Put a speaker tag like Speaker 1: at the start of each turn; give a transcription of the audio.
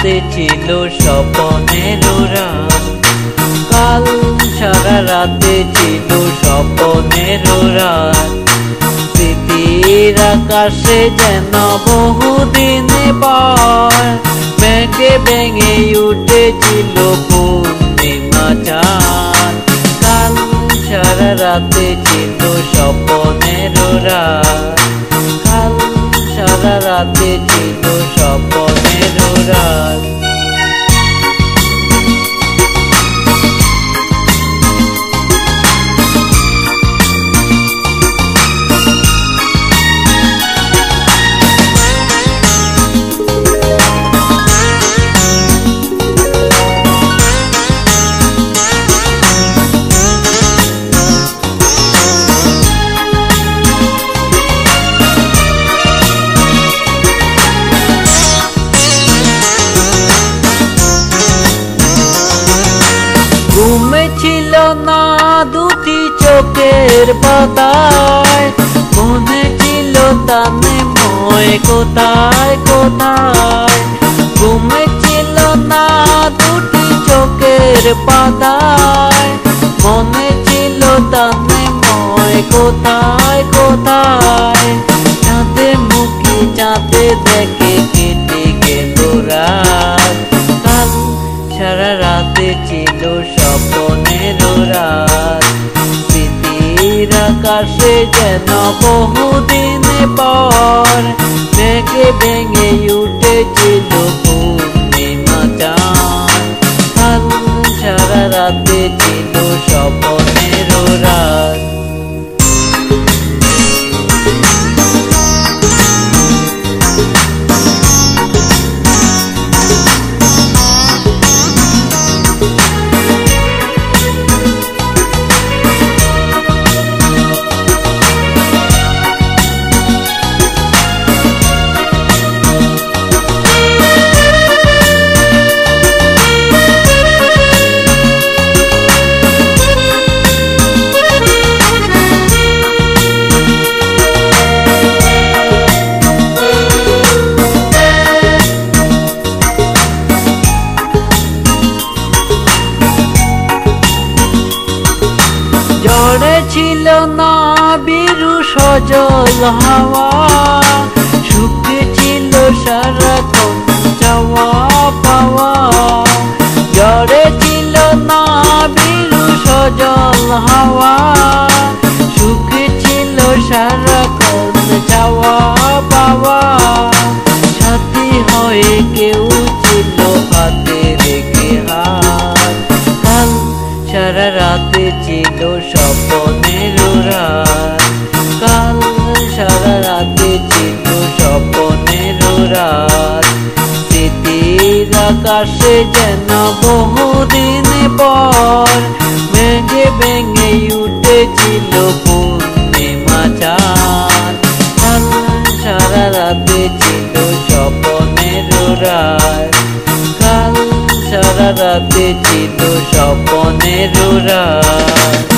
Speaker 1: রাতে ছিল স্বপ্নের রাত, কাল সারা রাতে ছিল স্বপ্নের রাত। স্মৃতির আকাশে যেন বহুদিন পর মেঘে ভেঙে উঠেছিল পূর্ণিমা চাঁদ। কাল সারা রাতে ছিল স্বপ্নের রাত, কাল সারা রাতে ছিল স্বপ্নের রাত। ঘুমে ছিল না দুটি চোখের পাতায়, মনে ছিল তানে ময় কোথায় কোথায়। ঘুমে ছিল না দুটি চোখের পাতায়, মনে ছিল তানে ময় কোথায় কোথায়। চাঁদে মুখে চাঁদে দেখে কেটে গেল রাত, কাল সারা রাতে ছিল স্বপ্নের রাত। স্মৃতির আকাশে যেন বহুদিন পর মেঘে ভেঙে উঠেছিল পূর্ণিমা চাঁদ। কাল সারা রাতে ছিল স্বপ্নের রাত। ঝড়ে ছিল না বিরু সজল হাওয়া, সুখে ছিল সারাক্ষণ চাওয়া পাওয়া। ঝড়ে ছিল না বিরু সজল হাওয়া, সুখে ছিল সারাক্ষণ চাওয়া পাওয়া। সাথী হয়ে কেউ ছিল হাতে রেখে হাত, কাল সারা রাতে ছিল স্বপ্নের রাত, কাল সারা রাতে ছিল স্বপ্নের রাত। স্মৃতির আকাশে যেন বহুদিন পর মেঘে ভেঙে উঠেছিল পূর্ণিমা চাঁদ। কাল সারা রাতে ছিল স্বপ্নের রাত, কাল সারা রাতে ছিল স্বপ্নের রাত।